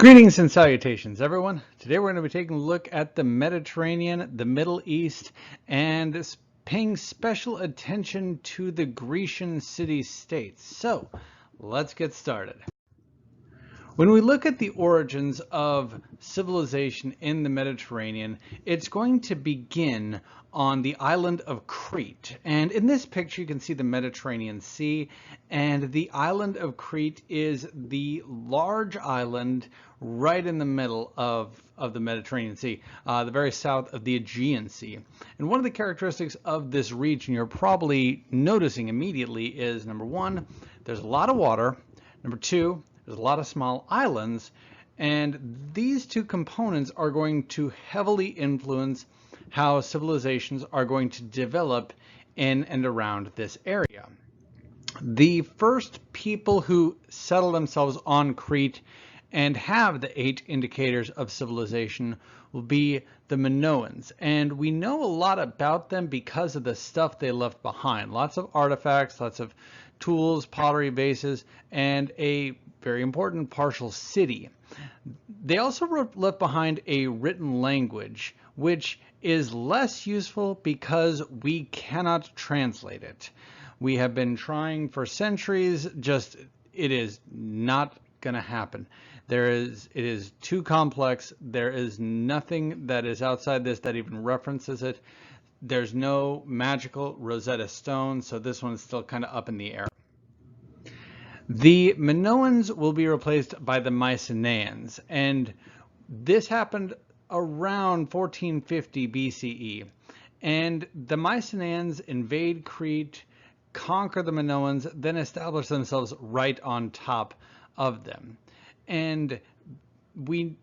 Greetings and salutations, everyone. Today we're going to be taking a look at the Mediterranean, the Middle East, and paying special attention to the Grecian city-states. So, let's get started. When we look at the origins of civilization in the Mediterranean, it's going to begin on the island of Crete. And in this picture, you can see the Mediterranean Sea, and the island of Crete is the large island right in the middle of the Mediterranean Sea, the very south of the Aegean Sea. And one of the characteristics of this region you're probably noticing immediately is, number one, there's a lot of water. Number two, there's a lot of small islands, and these two components are going to heavily influence how civilizations are going to develop in and around this area. The first people who settle themselves on Crete and have the 8 indicators of civilization will be the Minoans. And we know a lot about them because of the stuff they left behind. Lots of artifacts, lots of tools, pottery vases, and a very important partial city. They also left behind a written language, which is less useful because we cannot translate it. We have been trying for centuries, it is not going to happen. It is too complex. There is nothing that is outside this that even references it. There's no magical Rosetta Stone, so this one is still kind of up in the air. The Minoans will be replaced by the Mycenaeans, and this happened around 1450 BCE. And the Mycenaeans invade Crete, conquer the Minoans, then establish themselves right on top of them. And we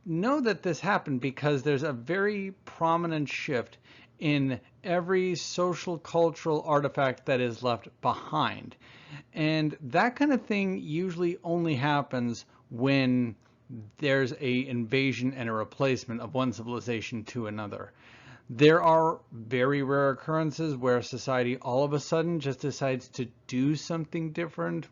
know that this happened because there's a very prominent shift in every social cultural artifact that is left behind. And that kind of thing usually only happens when there's an invasion and a replacement of one civilization to another. There are very rare occurrences where society all of a sudden just decides to do something different.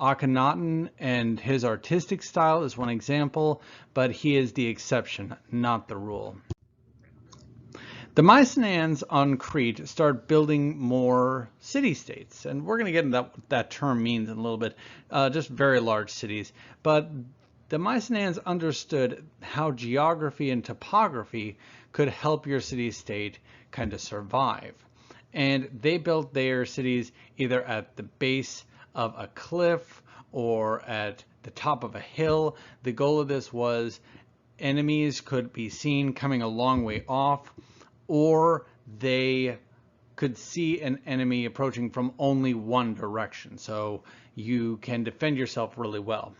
Akhenaten and his artistic style is one example, but he is the exception, not the rule. The Mycenaeans on Crete start building more city-states, and we're going to get into what that term means in a little bit, just very large cities. But the Mycenaeans understood how geography and topography could help your city-state kind of survive. And they built their cities either at the base of a cliff or at the top of a hill. The goal of this was enemies could be seen coming a long way off, or they could see an enemy approaching from only one direction, so you can defend yourself really well.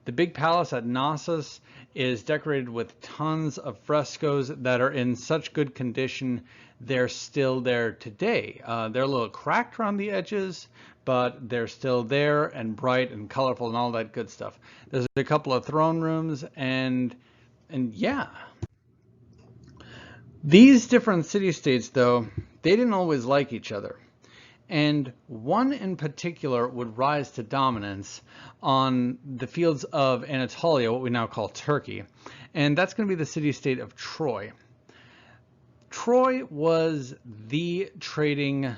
The big palace at Knossos is decorated with tons of frescoes that are in such good condition they're still there today. They're a little cracked around the edges, but they're still there and bright and colorful and all that good stuff. There's a couple of throne rooms and yeah. These different city-states, though, they didn't always like each other. And one in particular would rise to dominance on the fields of Anatolia, what we now call Turkey. And that's going to be the city-state of Troy. Troy was the trading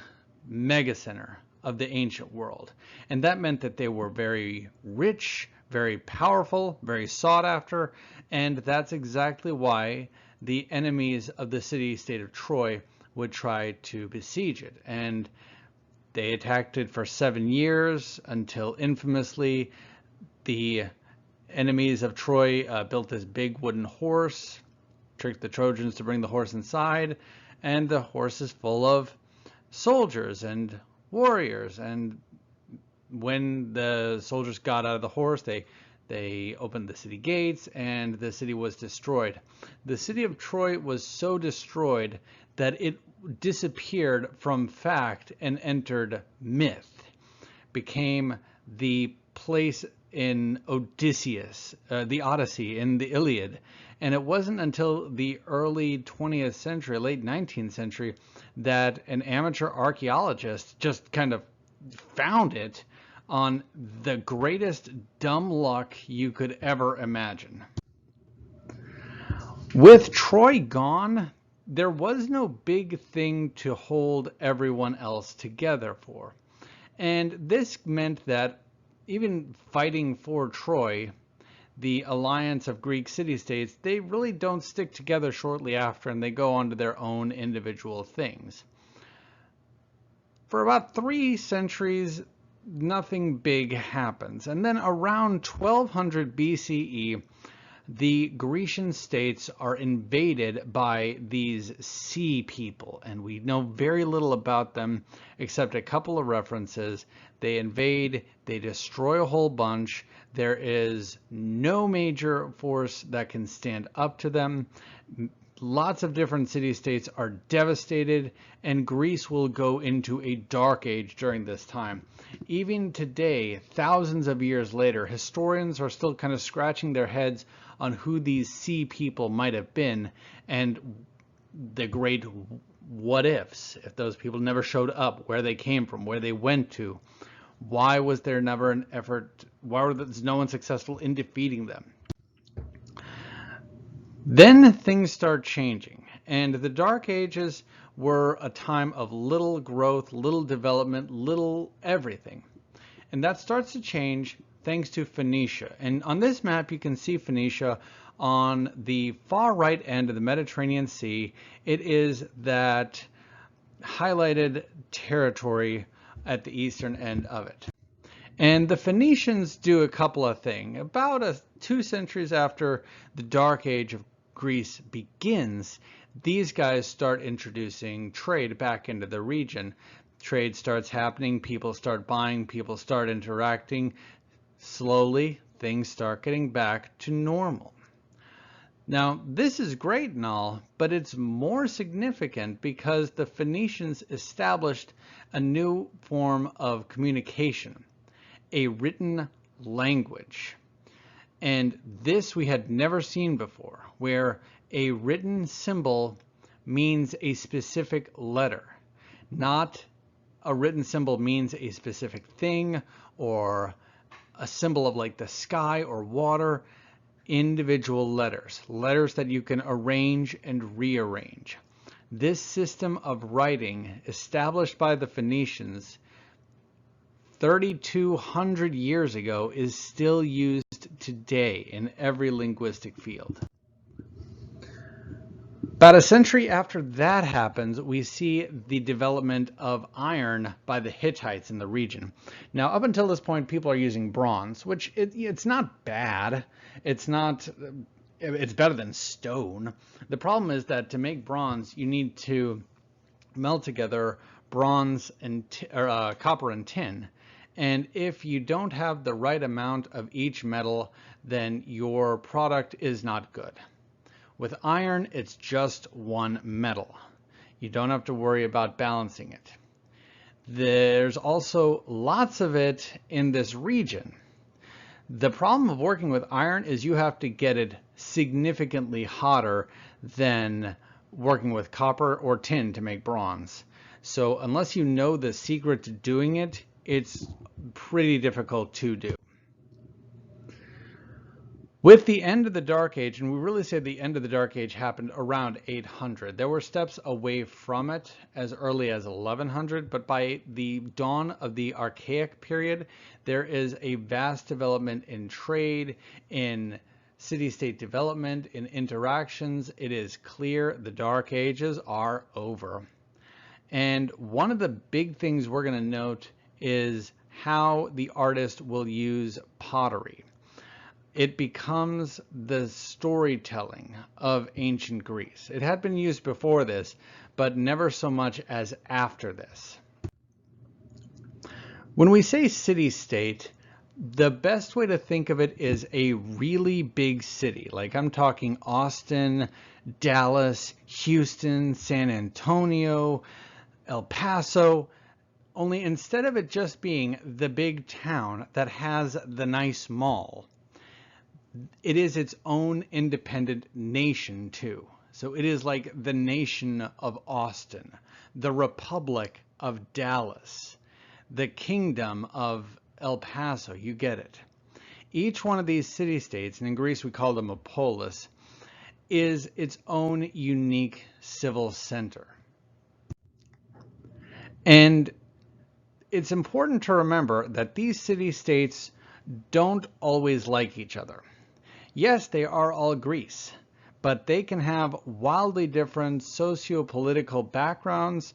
megacenter of the ancient world. And that meant that they were very rich, very powerful, very sought after. And that's exactly why the enemies of the city-state of Troy would try to besiege it. And they attacked it for 7 years until infamously the enemies of Troy built this big wooden horse, tricked the Trojans to bring the horse inside, and the horse is full of soldiers and warriors. And when the soldiers got out of the horse, they opened the city gates and the city was destroyed. The city of Troy was so destroyed that it disappeared from fact and entered myth, became the place in Odysseus, the Odyssey in the Iliad. And it wasn't until the early 20th century, late 19th century, that an amateur archaeologist just kind of found it on the greatest dumb luck you could ever imagine. With Troy gone, there was no big thing to hold everyone else together for. And this meant that even fighting for Troy, the alliance of Greek city-states, they really don't stick together shortly after, and they go on to their own individual things. For about 3 centuries, nothing big happens. And then around 1200 BCE, the Grecian states are invaded by these sea people, and we know very little about them except a couple of references. They invade, they destroy a whole bunch. There is no major force that can stand up to them. Lots of different city-states are devastated, and Greece will go into a dark age during this time. Even today, thousands of years later, historians are still kind of scratching their heads on who these sea people might have been, and the great what ifs. If those people never showed up, where they came from, where they went to, why was there never an effort, why was no one successful in defeating them? Then things start changing, and the Dark Ages were a time of little growth, little development, little everything. And that starts to change thanks to Phoenicia. And on this map, you can see Phoenicia on the far right end of the Mediterranean Sea. It is that highlighted territory at the eastern end of it. And the Phoenicians do a couple of things. About 2 centuries after the Dark Age of Greece begins, these guys start introducing trade back into the region. Trade starts happening, people start buying, people start interacting. Slowly, things start getting back to normal. Now, this is great and all, but it's more significant because the Phoenicians established a new form of communication, a written language. And this we had never seen before, where a written symbol means a specific letter, not a written symbol means a specific thing or a symbol of like the sky or water. Individual letters, letters that you can arrange and rearrange. This system of writing, established by the Phoenicians 3,200 years ago, is still used today in every linguistic field. About a century after that happens, we see the development of iron by the Hittites in the region. Now, up until this point, people are using bronze, which it's not bad. It's better than stone. The problem is that to make bronze, you need to melt together bronze and copper and tin. And if you don't have the right amount of each metal, then your product is not good. With iron, it's just one metal. You don't have to worry about balancing it. There's also lots of it in this region. The problem of working with iron is you have to get it significantly hotter than working with copper or tin to make bronze. So unless you know the secret to doing it, it's pretty difficult to do. With the end of the Dark Age, and we really say the end of the Dark Age happened around 800. There were steps away from it as early as 1100, but by the dawn of the Archaic period, there is a vast development in trade, in city-state development, in interactions. It is clear the Dark Ages are over. And one of the big things we're going to note is how the artist will use pottery. It becomes the storytelling of ancient Greece. It had been used before this, but never so much as after this. When we say city-state, the best way to think of it is a really big city. Like I'm talking Austin, Dallas, Houston, San Antonio, El Paso. Only instead of it just being the big town that has the nice mall, it is its own independent nation too. So it is like the nation of Austin, the Republic of Dallas, the Kingdom of El Paso, you get it. Each one of these city-states, and in Greece we call them a polis, is its own unique civil center. And it's important to remember that these city-states don't always like each other. Yes, they are all Greece, but they can have wildly different socio-political backgrounds,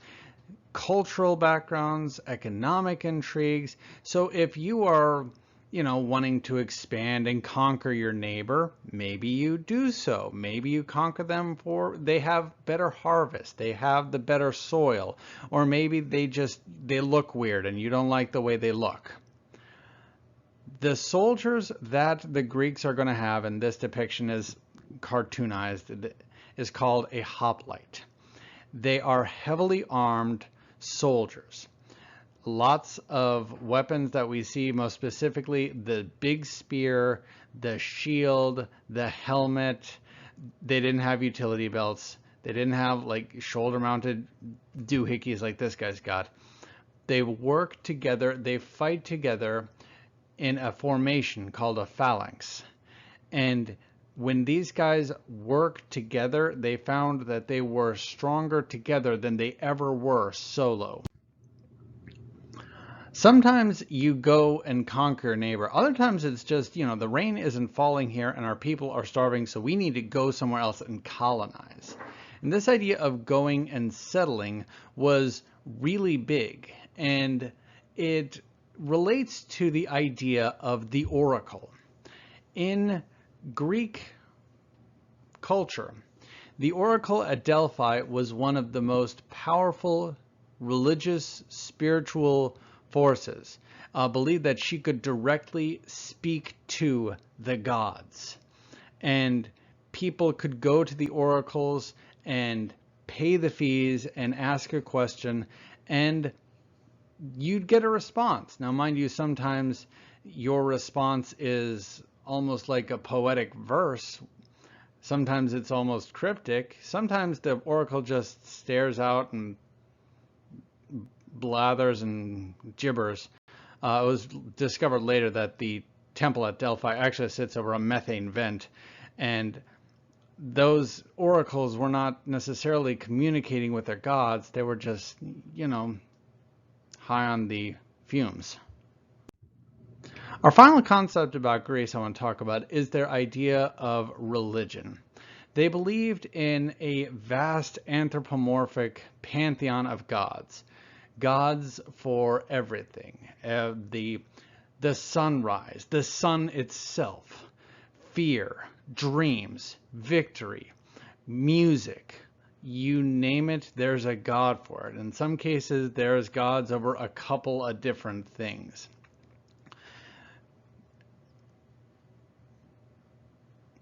cultural backgrounds, economic intrigues. So if you are, wanting to expand and conquer your neighbor, maybe you do so. Maybe you conquer them for they have better harvest, they have the better soil, or maybe they look weird and you don't like the way they look. The soldiers that the Greeks are going to have, and this depiction is cartoonized, is called a hoplite. They are heavily armed soldiers. Lots of weapons that we see, most specifically the big spear, the shield, the helmet. They didn't have utility belts. They didn't have like shoulder-mounted doohickeys like this guy's got. They work together, they fight together in a formation called a phalanx. And when these guys work together, they found that they were stronger together than they ever were solo. Sometimes you go and conquer a neighbor. Other times it's just, the rain isn't falling here and our people are starving, so we need to go somewhere else and colonize. And this idea of going and settling was really big, and it relates to the idea of the oracle. In Greek culture, the oracle at Delphi was one of the most powerful religious, spiritual forces. Believed that she could directly speak to the gods. And people could go to the oracles and pay the fees and ask a question, and you'd get a response. Now, mind you, sometimes your response is almost like a poetic verse. Sometimes it's almost cryptic. Sometimes the oracle just stares out and blathers and gibbers. It was discovered later that the temple at Delphi actually sits over a methane vent, and those oracles were not necessarily communicating with their gods. They were just, high on the fumes. Our final concept about Greece I want to talk about is their idea of religion. They believed in a vast anthropomorphic pantheon of gods. Gods for everything. The sunrise, the sun itself, fear, dreams, victory, music, you name it, there's a god for it. In some cases, there's gods over a couple of different things.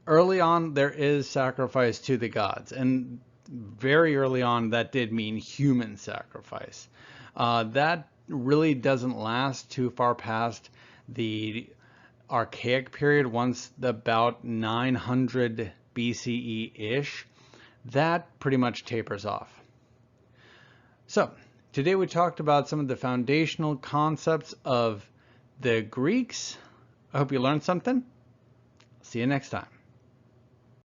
Early on, there is sacrifice to the gods, and very early on, that did mean human sacrifice. That really doesn't last too far past the Archaic period. Once about 900 BCE-ish, that pretty much tapers off. So, today we talked about some of the foundational concepts of the Greeks. I hope you learned something. See you next time.